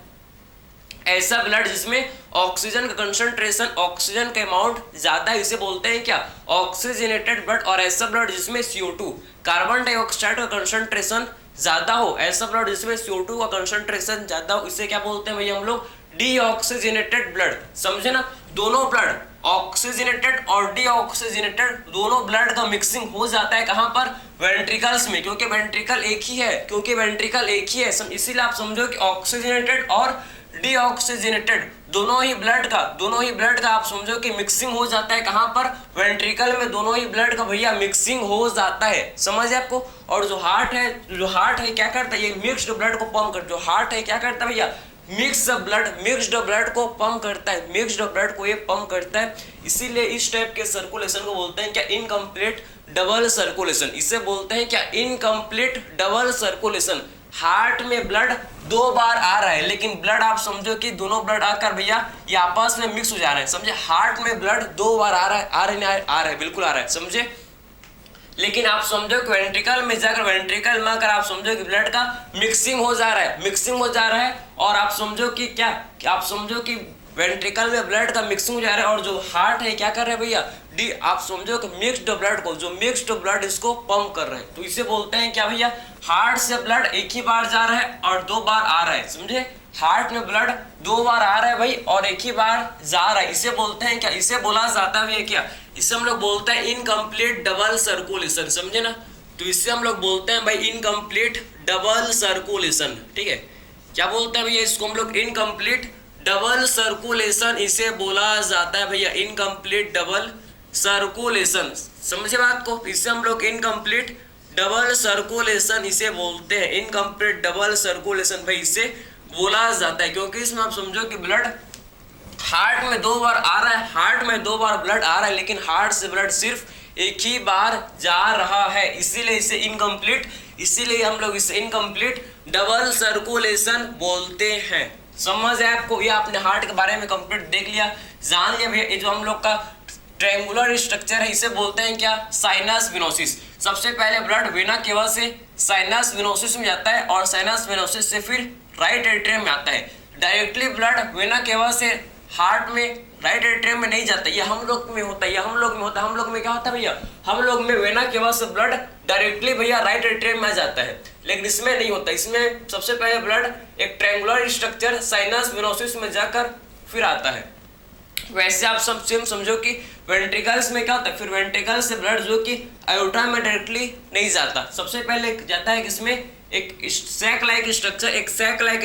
ऐसा ब्लड जिसमें ऑक्सीजन का कंसंट्रेशन, ऑक्सीजन का अमाउंट ज्यादा है, इसे बोलते हैं क्या, ऑक्सीजनेटेड ब्लड। और ऐसा ब्लड जिसमें CO2 कार्बन डाइऑक्साइड का कंसंट्रेशन ज्यादा हो, ऐसा ब्लड जिसमें CO2 का कंसंट्रेशन ज्यादा हो, इसे क्या बोलते हैं भैया हम लोग, डीऑक्सीजनेटेड ब्लड, समझे ना। दोनों ब्लड ऑक्सीजनेटेड और डीऑक्सीजनेटेड दोनों ब्लड का मिक्सिंग हो जाता है कहां पर, वेंट्रिकल्स में, क्योंकि वेंट्रिकल एक ही है, इसीलिए आप समझो कि ऑक्सीजनेटेड और डीऑक्सीजनेटेड दोनों ही ब्लड का आप समझो कि मिक्सिंग हो जाता है कहां पर, वेंट्रिकल में। दोनों ही ब्लड का भैया मिक्सिंग हो जाता है, समझ है आपको। और जो हार्ट है क्या करता है, ये मिक्स्ड ब्लड को पंप करता है। जो हार्ट है क्या करता है भैया, मिक्स्ड ब्लड को पंप करता है, मिक्स्ड ब्लड को ये पंप करता है। इसीलिए इस टाइप के सर्कुलेशन को बोलते हैं क्या, इनकम्प्लीट डबल सर्कुलेशन। इसे बोलते हैं क्या, इनकम्प्लीट डबल सर्कुलेशन। हार्ट में ब्लड 2 बार आ रहा है, लेकिन ब्लड आप समझो कि दोनों ब्लड आकर भैया ये आपस में मिक्स हो जा रहे हैं, समझे। हार्ट में ब्लड 2 बार आ रहा है, बिल्कुल आ रहा है, समझे। लेकिन आप समझो कि वेंट्रिकल में अगर आप समझो कि ब्लड का मिक्सिंग हो जा रहा है, और आप समझो कि क्या, आप समझो कि वेंट्रिकल में ब्लड का मिक्सिंग हो जा रहा है, और जो हार्ट है क्या कर रहा है भैया, आप समझो कि मिक्स्ड ब्लड इसको पंप कर रहे हैं। तो इसे बोलते हैं क्या भैया, हार्ट से ब्लड एक ही बार जा रहा है और 2 बार आ रहा है, समझे। हार्ट में ब्लड 2 बार आ रहा है भाई और एक ही बार जा रहा है। इसे बोलते हैं क्या, इसे बोला जाता है क्या, इसे हम लोग बोलते हैं इनकम्प्लीट डबल सर्कुलेशन, समझे ना। तो इससे हम लोग बोलते हैं भाई इनकम्प्लीट डबल सर्कुलेशन, ठीक है। क्या बोलते हैं भैया इसको हम लोग, इनकम्प्लीट डबल सर्कुलेशन इसे बोला जाता है भैया, इनकम्प्लीट डबल सर्कुलेशन, समझे बात को। इससे हम लोग इनकम्प्लीट डबल सर्कुलेशन इसे बोलते हैं, इनकम्प्लीट डबल सर्कुलेशन भाई इसे बोला जाता है, क्योंकि इसमें आप समझो कि ब्लड हार्ट में 2 बार आ रहा है, हार्ट में 2 बार ब्लड आ रहा है, लेकिन हार्ट से ब्लड सिर्फ एक ही बार जा रहा है, इसीलिए इसे इनकम्प्लीट, इसीलिए हम लोग इसे इनकम्प्लीट डबल सर्कुलेशन बोलते हैं, समझ है आपको। ये आपने हार्ट के बारे में कंप्लीट देख लिया, जान लिया भैया। ये जो हम लोग का ट्रायंगुलर स्ट्रक्चर है इसे बोलते हैं क्या, साइनस वेनोसिस। सबसे पहले ब्लड वेना केवा से साइनस वेनोसिस में जाता है, और साइनस वेनोसिस से फिर राइट एट्रियम में आता है। डायरेक्टली ब्लड वेना केवा से हार्ट में राइट एट्रियम में नहीं जाता, ये हम लोग में होता है, हम लोग में क्या होता है भैया, हम लोग में वेना केवा से ब्लड डायरेक्टली भैया राइट एट्रियम में जाता है, लेकिन इसमें नहीं होता। इसमें सबसे पहले ब्लड एक ट्रायंगुलर स्ट्रक्चर साइनस वेनोसिस में जाकर फिर आता है। वैसे आप सब सेम समझो कि वेंट्रिकल्स में क्या होता है, फिर वेंट्रिकल से ब्लड जो कि आयोटा में डायरेक्टली नहीं जाता, सबसे पहले जाता है किसमें, एक सैक लाइक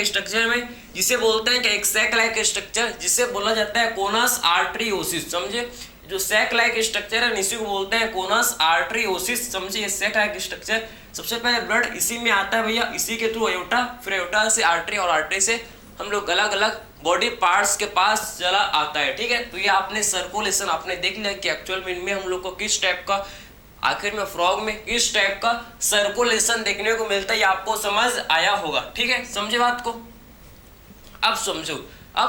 स्ट्रक्चर में, जिसे बोलते हैं कि एक सैक लाइक स्ट्रक्चर, जिसे बोला जाता है कोनस आर्टरियोसिस, समझे। जो सैक लाइक स्ट्रक्चर है इसी को बोलते हैं कोनस आर्टरियोसिस, समझे। ये सैक लाइक स्ट्रक्चर, सबसे पहले ब्लड इसी में आता है भैया, इसी के थ्रू आयोटा, फिर आयोटा से आर्टरी, और आर्टरी से हम लोग अलग अलग बॉडी पार्ट्स के पास चला आता है, ठीक है। तो ये आपने सर्कुलेशन आपने देख लिया कि एक्चुअल में इनमें हम लोग को किस टाइप का, आखिर में फ्रॉग में किस टाइप का सर्कुलेशन देखने को मिलता है, ये आपको समझ आया होगा, ठीक है, समझे बात को। अब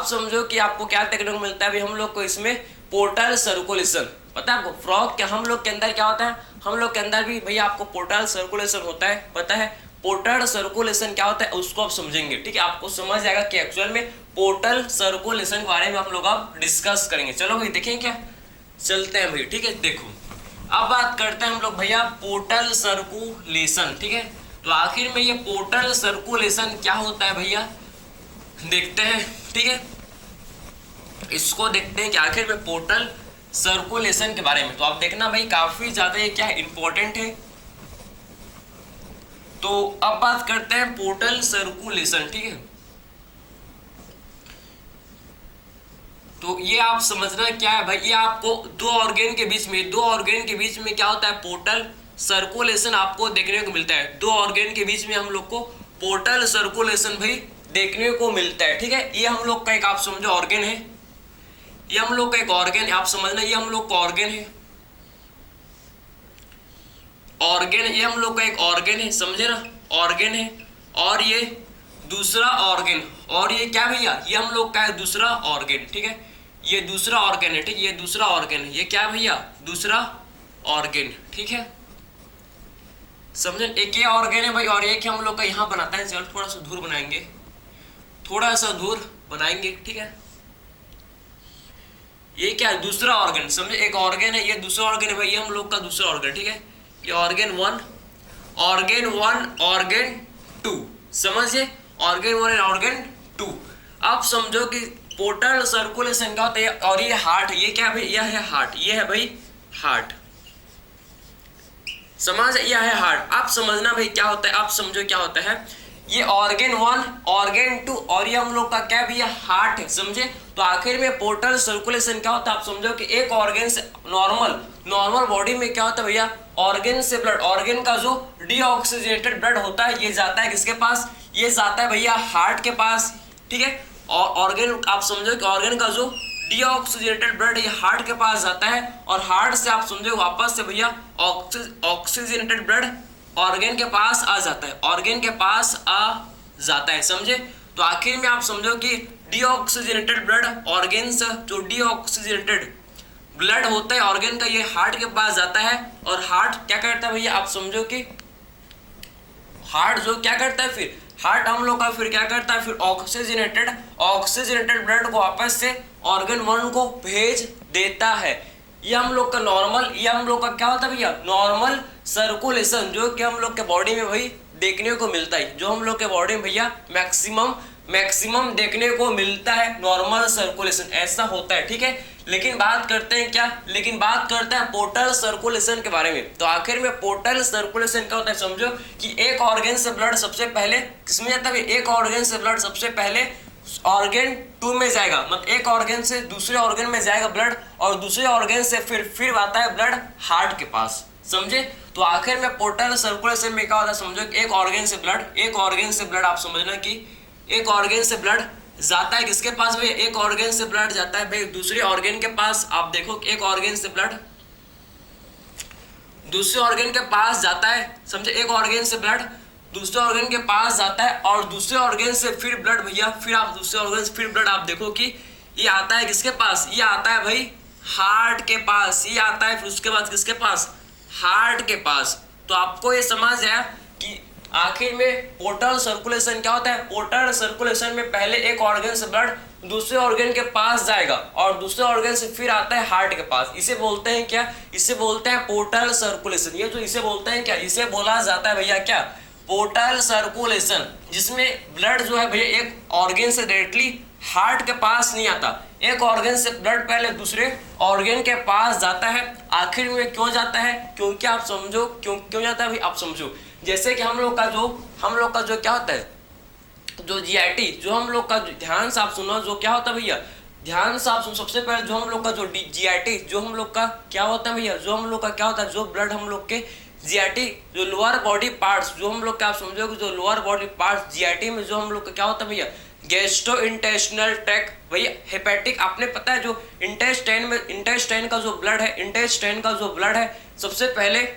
समझो कि आपको क्या देखने को मिलता है अभी हम लोग को इसमें, पोर्टल सर्कुलेशन। पता है आपको फ्रॉग क्या, हम लोग के अंदर क्या होता है, हम लोग के अंदर भी भैया आपको पोर्टल सर्कुलेशन होता है, पता है। पोर्टल सर्कुलेशन क्या होता है उसको आप समझेंगे, ठीक है, आपको समझ आएगा कि एक्चुअल में पोर्टल सर्कुलेशन के बारे में हम लोग अब डिस्कस करेंगे। चलो भाई देखें क्या, चलते हैं भाई, ठीक है। देखो अब बात करते हैं हम लोग भैया पोर्टल सर्कुलेशन, ठीक है। तो आखिर में ये पोर्टल सर्कुलेशन क्या होता है भैया, देखते हैं, ठीक है। इसको देखते हैं कि आखिर में पोर्टल सर्कुलेशन के बारे में। तो आप देखना भाई काफी ज्यादा ये क्या है, इंपॉर्टेंट है। तो अब बात करते हैं पोर्टल सर्कुलेशन, ठीक है। तो ये आप समझना क्या है भाई, ये आपको दो ऑर्गेन के बीच में क्या होता है, पोर्टल सर्कुलेशन आपको देखने को मिलता है। 2 ऑर्गेन के बीच में हम लोग को पोर्टल सर्कुलेशन भाई देखने को मिलता है, ठीक है। ये हम लोग का एक आप समझो ऑर्गेन है, ये हम लोग का एक ऑर्गेन है, आप समझना ये हम लोग का ऑर्गेन है, ये हम लोग का एक ऑर्गेन है, समझे ना, ऑर्गेन है। और ये दूसरा ऑर्गेन, और ये क्या भैया, ये हम लोग का है दूसरा ऑर्गेन, ठीक है। ये दूसरा ऑर्गेन है, ठीक है, ये दूसरा ऑर्गेन है, ये क्या भैया, दूसरा ऑर्गेन, ठीक है, समझे। एक ये ऑर्गेन है भाई, और एक हम लोग का यहाँ बनाता है, चलो थोड़ा सा दूर बनाएंगे, ठीक है। ये क्या है, दूसरा ऑर्गन, समझे। एक ऑर्गन है, ये दूसरा ऑर्गन है भाई, ये हम लोग का दूसरा ऑर्गन, ठीक है। ये ऑर्गन 1, ऑर्गन 2, समझिए, ऑर्गन 1 और ऑर्गन 2। आप समझो कि पोर्टल सर्कुलेशन क्या होता है, और ये हार्ट, ये क्या है भाई, यह है हार्ट, ये है भाई हार्ट, समझ, यह है हार्ट। आप समझना भाई क्या होता है, आप समझो क्या होता है, ये ऑर्गन 1 ऑर्गन 2 और ये हम लोग का क्या भैया हार्ट है, समझे। तो आखिर में पोर्टल सर्कुलेशन क्या होता है, आप समझो कि एक ऑर्गन से नॉर्मल बॉडी में क्या होता है भैया, ऑर्गन से ब्लड, ऑर्गन का जो डीऑक्सीजनेटेड ब्लड होता है ये जाता है किसके पास, ये जाता है भैया हार्ट के पास, ठीक है। और ऑर्गन, आप समझो कि ऑर्गन का जो डीऑक्सीजनेटेड ब्लड ये हार्ट के पास जाता है, और हार्ट से आप समझो वापस से भैया ऑक्सीजनेटेड ब्लड ऑर्गन के पास आ जाता है, ऑर्गन के पास आ जाता है, समझे। तो आखिर में आप समझो कि डीऑक्सीजनेटेड ब्लड ऑर्गन से, जो डीऑक्सीजनेटेड ब्लड होता है ऑर्गन का, ये हार्ट के पास जाता है, और हार्ट क्या करता है भैया, आप समझो कि हार्ट जो क्या करता है, फिर हार्ट हम लोग का फिर क्या करता है, फिर ऑक्सीजनेटेड ब्लड को वापस से ऑर्गन 1 को भेज देता है। ये हम लोग का नॉर्मल, ये हम लोग का क्या होता है भैया, नॉर्मल सर्कुलेशन, जो कि हम लोग के बॉडी में भाई देखने को मिलता है, जो हम लोग के बॉडी में भैया मैक्सिमम देखने को मिलता है, नॉर्मल सर्कुलेशन ऐसा होता है, ठीक है। लेकिन बात करते हैं क्या, लेकिन बात करते हैं पोर्टल सर्कुलेशन के बारे में। तो आखिर में पोर्टल सर्कुलेशन क्या होता है, समझो कि एक ऑर्गन से ब्लड सबसे पहले किसमें जाता है, एक ऑर्गन से ब्लड सबसे पहले ऑर्गन 2 में जाएगा, मतलब एक ऑर्गन से दूसरे ऑर्गन में जाएगा ब्लड, और दूसरे ऑर्गन से फिर आता है ब्लड हार्ट के पास, समझे। तो आखिर में पोर्टल सर्कुलेशन में क्या होता है, समझो कि एक ऑर्गन से ब्लड आप समझना कि एक ऑर्गन से ब्लड जाता है किसके पास भाई, एक ऑर्गन से ब्लड जाता है भाई दूसरे ऑर्गन के पास। आप देखो कि एक ऑर्गन से ब्लड दूसरे ऑर्गन के पास जाता है, समझे, एक ऑर्गन से ब्लड दूसरे ऑर्गन के पास जाता है, और दूसरे ऑर्गन से फिर ब्लड भैया, फिर आप दूसरे ऑर्गन से फिर ब्लड आप देखो कि ये आता है किसके पास, ये आता है भाई हार्ट के पास, ये आता है फिर उसके बाद किसके पास, हार्ट के पास। तो आपको ये समझ आया कि आखिर में पोर्टल सर्कुलेशन क्या होता है। पोर्टल सर्कुलेशन में पहले एक ऑर्गन से ब्लड दूसरे ऑर्गन के पास जाएगा, और दूसरे ऑर्गन से फिर आता है हार्ट के पास। इसे बोलते हैं क्या, इसे बोलते हैं पोर्टल सर्कुलेशन। ये जो इसे बोलते हैं क्या, इसे बोला जाता है भैया क्या, पोर्टल सर्कुलेशन, जिसमें ब्लड जो है भैया एक ऑर्गन से डायरेक्टली हार्ट के पास नहीं आता, एक ऑर्गन से ब्लड पहले दूसरे ऑर्गन के पास जाता है। आखिर में क्यों जाता है, क्योंकि आप समझो क्यों जाता है भाई, आप समझो। जैसे कि हम लोग का जो क्या होता है, जो जीआईटी, जो हम लोग का ध्यान से आप सुनो, जो क्या होता है भैया, ध्यान से आप सुनो। सबसे पहले जो हम लोग का जो जीआईटी, जो हम लोग का क्या होता है भैया, जो हम लोग का क्या होता है, जो ब्लड हम लोग के जीआईटी, जो लोअर बॉडी पार्ट्स, जो हम लोग का आप समझोगे, जो लोअर बॉडी पार्ट्स जीआईटी में जो हम लोग का क्या होता है भैया, गैस्ट्रो इंटेस्टिनल ट्रैक्ट भैया, हेपेटिक, आपने पता है जो इंटेस्टाइन का जो ब्लड है, सबसे पहले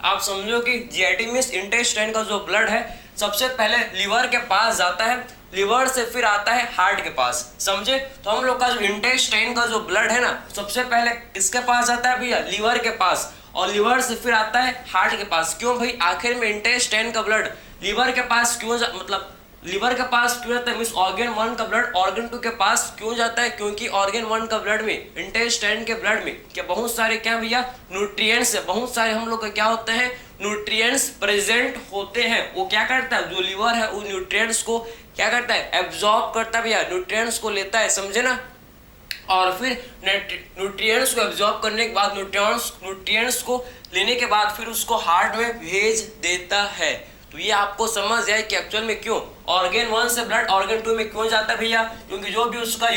आप समझो कि जीआईटी मींस इंटेस्टाइन का जो ब्लड है सबसे पहले लिवर के पास जाता है, लिवर से फिर आता है हार्ट के पास, समझे। तो हम लोग का जो इंटेस्टाइन का जो ब्लड है ना, सबसे पहले किसके पास जाता है भैया, लिवर के पास, और लिवर से फिर आता है हार्ट के पास। क्यों भाई, आखिर में इंटेस्टाइन का ब्लड लिवर के पास क्यों मतलब लिवर के पास क्यों जाता है, मींस ऑर्गन 1 का ब्लड ऑर्गन 2 के पास क्यों जाता है, क्योंकि ऑर्गन 1 का ब्लड में, इंटेस्टाइन के ब्लड में क्या बहुत सारे क्या भैया न्यूट्रिएंट्स है, बहुत सारे हम लोग का क्या होते हैं, न्यूट्रिएंट्स प्रेजेंट होते हैं। वो क्या करता है, जो लिवर है वो न्यूट्रिएंट्स को क्या करता है, एब्जॉर्ब करता है भैया, न्यूट्रिएंट्स को लेता है, समझे ना। और फिर न्यूट्रिएंट्स को एब्जॉर्ब करने के बाद, न्यूट्रिएंट्स को लेने के बाद फिर उसको हार्ट में भेज देता है। तो ये आपको समझ आए कि एक्चुअल में क्यों ऑर्गन 1 से ब्लड ऑर्गन 2 में क्यों जाता है भैया, क्योंकि जो भी उसका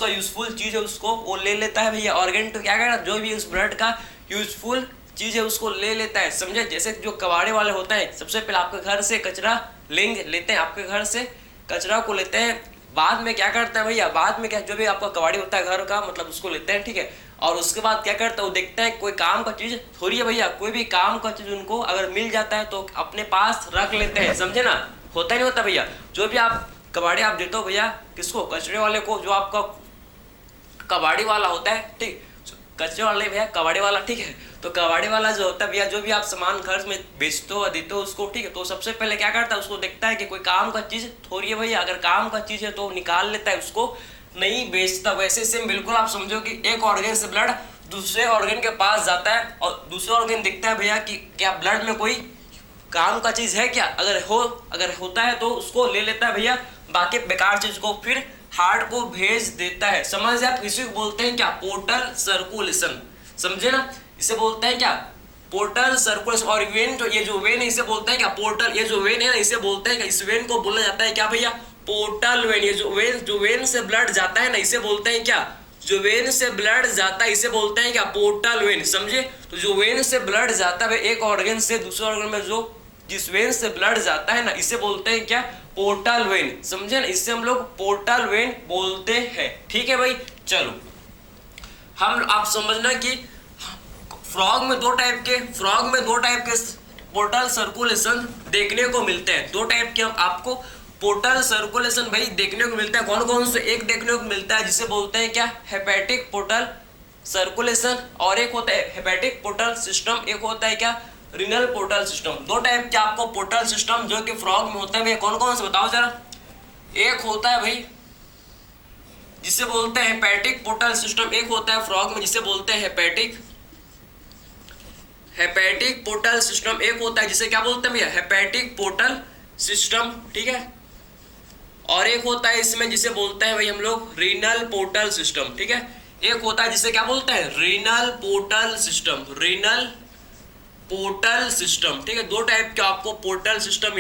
यूजफुल चीज है उसको वो ले लेता है भैया। ऑर्गन 2 क्या करेगा, जो भी उस ब्लड का यूजफुल चीज है उसको ले लेता है, समझे। जैसे जो कबाड़े वाले होते हैं, सबसे पहले आपके घर से कचरा लेते हैं, आपके घर से कचरा को लेते हैं, बाद में क्या करता है भैया, बाद में क्या, जो भी आपका कबाड़ी होता है घर का, मतलब उसको लेते हैं, ठीक है। और उसके बाद क्या करता है, वो देखते हैं कोई काम का चीज थोड़ी है भैया, कोई भी काम का चीज उनको अगर मिल जाता है तो अपने पास रख लेते हैं, समझे ना। होता नहीं होता भैया, जो भी आप कबाड़ी आप देते हो भैया किसको, कचरे वाले को, जो आपका कबाड़ी वाला होता है, ठीक, कचरे वाले भैया कबाड़ी वाला, ठीक है। तो कबाड़ी वाला जो होता है भैया, जो भी आप सामान घर में बेचते हो देते हो उसको, ठीक है, तो सबसे पहले क्या करता है, उसको देखता है कि कोई काम का चीज थोड़ी है भैया, अगर काम का चीज है तो निकाल लेता है, उसको नहीं बेचता। वैसे सेम बिल्कुल आप समझो कि एक ऑर्गन से ब्लड दूसरे ऑर्गन के पास जाता है, और दूसरे ऑर्गन देखता है भैया कि क्या ब्लड में कोई काम का चीज है क्या, अगर होता है तो उसको ले लेता है भैया, बाकी बेकार चीज को फिर हार्ट को भेज देता है। समझ आप, इसी को बोलते हैं क्या, पोर्टल सर्कुलेशन। समझे ना, इसे बोलते हैं क्या, पोर्टल सर्कुलेशन। और वेन, तो ये जो वेन है इसे बोलते हैं क्या, पोर्टल। ये जो वेन है ना इसे बोलते हैं क्या, इस वेन को बोला जाता है क्या भैया, पोर्टल वेन। ये जो वेन से ब्लड जाता है ना इसे बोलते हैं क्या, जो वेन से ब्लड जाता है इसे बोलते हैं क्या, पोर्टल वेन। समझे, तो जो वेन से ब्लड जाता है एक ऑर्गन से दूसरे ऑर्गन में, जो जिस वेन से ब्लड जाता है ना इसे बोलते हैं क्या, पोर्टल वेन। समझे ना, इससे हम लोग पोर्टल वेन बोलते हैं। ठीक है भाई, चलो हम आप समझना कि फ्रॉग में दो टाइप के पोर्टल सर्कुलेशन देखने को मिलते हैं। दो टाइप के आपको पोर्टल सर्कुलेशन भाई देखने को मिलता है। कौन कौन से, एक देखने को मिलता है जिसे बोलते हैं क्या, हेपेटिक पोर्टल सर्कुलेशन, और एक होता है हेपेटिक पोर्टल सिस्टम, एक होता है क्या, रीनल पोर्टल सिस्टम। दो टाइप के आपको पोर्टल सिस्टम जो कि फ्रॉग में होते हैं भैया, कौन कौन से बताओ जरा। एक होता है भाई जिसे बोलते हैं हेपेटिक पोर्टल सिस्टम, एक होता है फ्रॉग में जिसे बोलते हैं हेपेटिक पोर्टल सिस्टम, एक होता है जिसे क्या बोलते हैं भैया, हेपेटिक पोर्टल सिस्टम। ठीक है, और एक होता है इसमें जिसे बोलते हैं भाई हम लोग रीनल पोर्टल सिस्टम। ठीक है, एक होता है जिसे क्या बोलते हैं, renal portal system, renal portal system. ठीक है, दो टाइप के आपको पोर्टल सिस्टम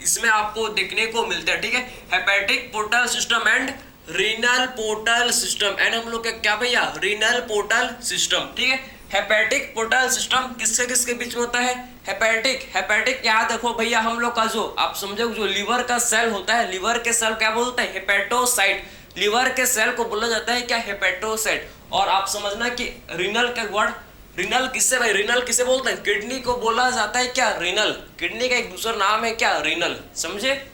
इसमें आपको देखने को मिलता है। ठीक है, hepatic portal system and renal portal system, and हम लोग क्या भैया, रीनल पोर्टल सिस्टम। ठीक है, हेपेटिक पोर्टल सिस्टम किसके किसके बीच में होता है, हेपेटिक याद रखो भैया, हम लोग का जो आप समझो जो लीवर का सेल होता है, लीवर के सेल क्या बोलते हैं, हेपेटोसाइट। लीवर के सेल को बोला जाता है क्या, हेपेटोसाइट। और आप समझना कि रीनल का वर्ड, रीनल किससे भाई, रीनल किसे बोलते हैं, किडनी को बोला जाता है क्या, रीनल। किडनी का एक दूसरा नाम है क्या, रीनल। समझे,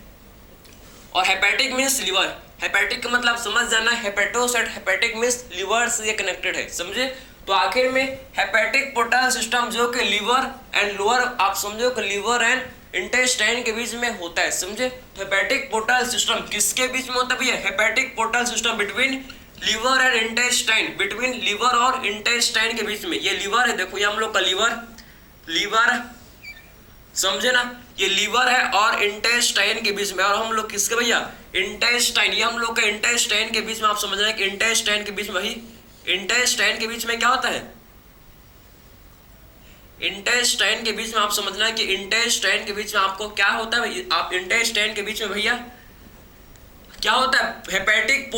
और हेपेटिक मीन्स लीवर। हेपेटिक का मतलब समझ जाना, हेपेटोसाइट, हेपेटिक मीन्स लीवर से कनेक्टेड है। समझे, तो आखिर में हेपेटिक पोर्टल सिस्टम जो कि लीवर एंड लोअर, आप समझो कि लीवर एंड इंटेस्टाइन के बीच में होता है। समझे, तो हेपेटिक पोर्टल सिस्टम किसके बीच में होता है भैया, hepatic portal system between liver and intestine, between liver और इंटेस्टाइन के बीच में। ये लीवर है, देखो ये हम लोग का लीवर समझे ना, ये लीवर है और इंटेस्टाइन के बीच में। और हम लोग किसके भैया, इंटेस्टाइन, ये हम लोग का इंटेस्टाइन के बीच में। आप समझ रहे हैं कि इंटेस्टाइन के बीच में ही, इंटेस्टाइन के बीच में क्या होता है, इंटेस्टाइन के बीच में आप समझना है कि इंटेस्टाइन के बीच में आपको क्या होता है, आप इंटेस्टाइन के बीच में भैया क्या होता है, हेपेटिक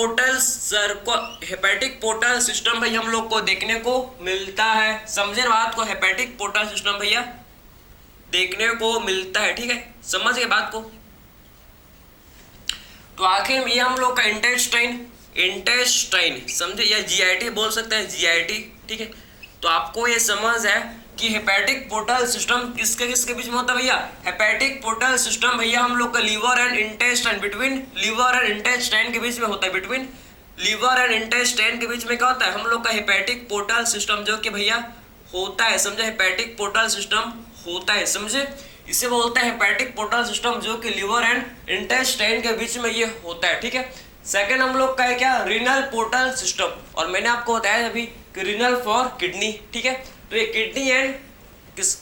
पोर्टल सिस्टम भाई हम लोग को देखने को मिलता है। समझे बात को, हेपेटिक पोर्टल सिस्टम भैया देखने को मिलता है। ठीक है, समझ गए बात को। तो आखिर में ये हम लोग का इंटेस्टाइन समझे, या जीआईटी बोल सकते हैं, जीआईटी। ठीक है, तो आपको ये समझ है कि हेपेटिक पोर्टल सिस्टम किसके किसके बीच में होता है भैया, हेपेटिक पोर्टल सिस्टम भैया हम लोग का liver and intestine, between liver and intestine के बीच में होता है। बिटवीन लीवर एंड इंटेस्टाइन के बीच में क्या होता है, हम लोग का हेपेटिक पोर्टल सिस्टम जो कि भैया होता है। समझे, हेपेटिक पोर्टल सिस्टम होता है। समझे, इसे बोलते हैं हेपेटिक पोर्टल सिस्टम जो कि लीवर एंड इंटेस्टाइन के बीच में ये होता है। ठीक है, सेकंड हम लोग का है क्या, रीनल पोर्टल सिस्टम। और मैंने आपको बताया अभी कि रीनल फॉर किडनी। ठीक है, तो ये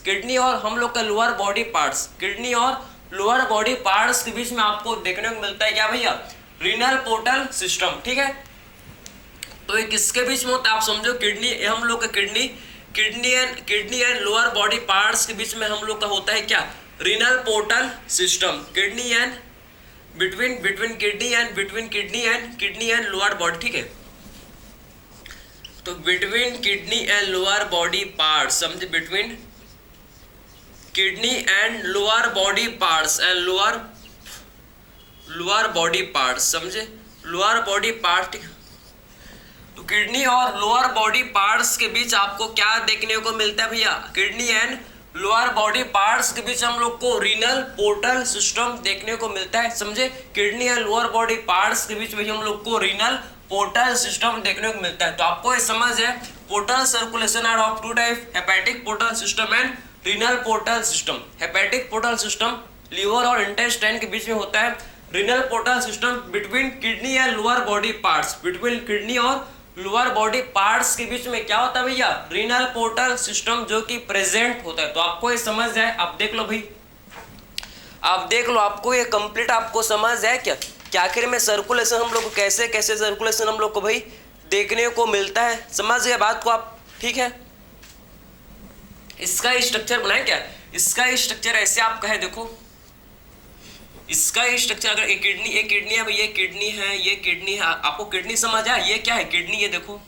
किडनी और हम लोग का लोअर बॉडी पार्ट्स, किडनी और लोअर बॉडी पार्ट्स के बीच में आपको देखने को मिलता है क्या भैया, रीनल पोर्टल सिस्टम। ठीक है, तो ये किसके बीच में होता है, आप समझो किडनी, हम लोग का kidney and lower body parts के बीच में हम लोग का होता है क्या, renal portal system. Kidney and between kidney and lower body. ठीक है, तो between kidney and lower body parts, समझे, between kidney and lower body parts and lower body parts, समझे, लोअर बॉडी पार्ट। तो किडनी और लोअर बॉडी पार्ट्स के बीच आपको क्या देखने को मिलता है भैया, kidney and lower body parts के बीच हम लोग को रीनल पोर्टल सिस्टम देखने को मिलता है। समझे, kidney and lower body parts के बीच में हम लोग को रीनल पोर्टल सिस्टम देखने को मिलता है। तो आपको ये समझ है, portal circulation are of two type, hepatic portal system and renal portal system. Hepatic portal system liver और इंटेस्टाइन के बीच में होता है, renal portal system between kidney and lower body parts, between kidney और लोअर बॉडी पार्ट्स के बीच में क्या होता है भैया, रीनल पोर्टल सिस्टम जो कि प्रेजेंट होता है। तो आपको ये समझ जाए, आप देख लो भाई, आप देख लो, आपको ये कंप्लीट आपको समझ है क्या कि आखिर में सर्कुलेशन हम लोग को कैसे कैसे सर्कुलेशन हम लोग को भाई देखने को मिलता है। समझ गए बात को आप, ठीक है। इसका स्ट्रक्चर बनाए क्या, इसका स्ट्रक्चर ऐसे आप कहे, देखो इसका स्ट्रक्चर अगर एक किडनी है भाई, ये किडनी है, ये किडनी है, आपको किडनी समझ आया, ये क्या है किडनी, ये देखो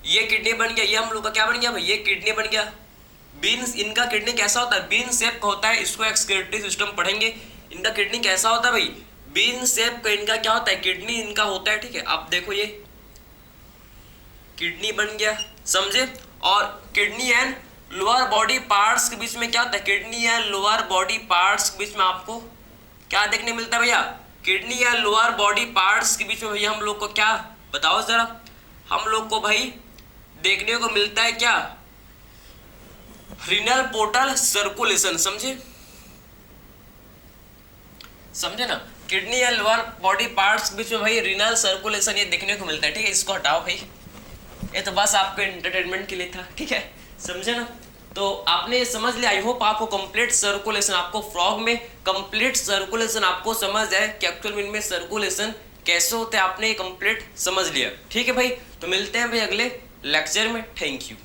ये किडनी बन गया, ये हम लोग का क्या बन गया भाई, ये किडनी बन गया। बीन्स, इनका किडनी कैसा होता है, बीन शेप का होता है, इसको एक्सक्रीटरी सिस्टम पढ़ेंगे। इनका किडनी कैसा होता है भाई, बीन शेप का इनका क्या होता है, किडनी इनका होता है, ठीक है। आप देखो ये किडनी बन गया, समझे। और kidney and lower body parts के बीच में क्या होता है, किडनी या लोअर बॉडी पार्ट्स के बीच में आपको क्या देखने मिलता है भैया, किडनी या लोअर बॉडी पार्ट्स के बीच में भैया हम लोग को क्या, बताओ जरा, हम लोग को भाई देखने को मिलता है क्या, रीनल पोर्टल सर्कुलेशन। समझे ना, किडनी या लोअर बॉडी पार्ट्स के बीच में भाई रीनल सर्कुलेशन ये देखने को मिलता है, ठीक है। इसको हटाओ भाई, ये तो बस आपके एंटरटेनमेंट के लिए था, ठीक है, समझे ना। तो आपने समझ लिया, आई होप आपको कंप्लीट सर्कुलेशन, आपको फ्रॉग में कंप्लीट सर्कुलेशन आपको समझ आए कि एक्चुअल में इनमें सर्कुलेशन कैसे होते हैं, आपने कंप्लीट समझ लिया, ठीक है भाई। तो मिलते हैं भाई अगले लेक्चर में, थैंक यू।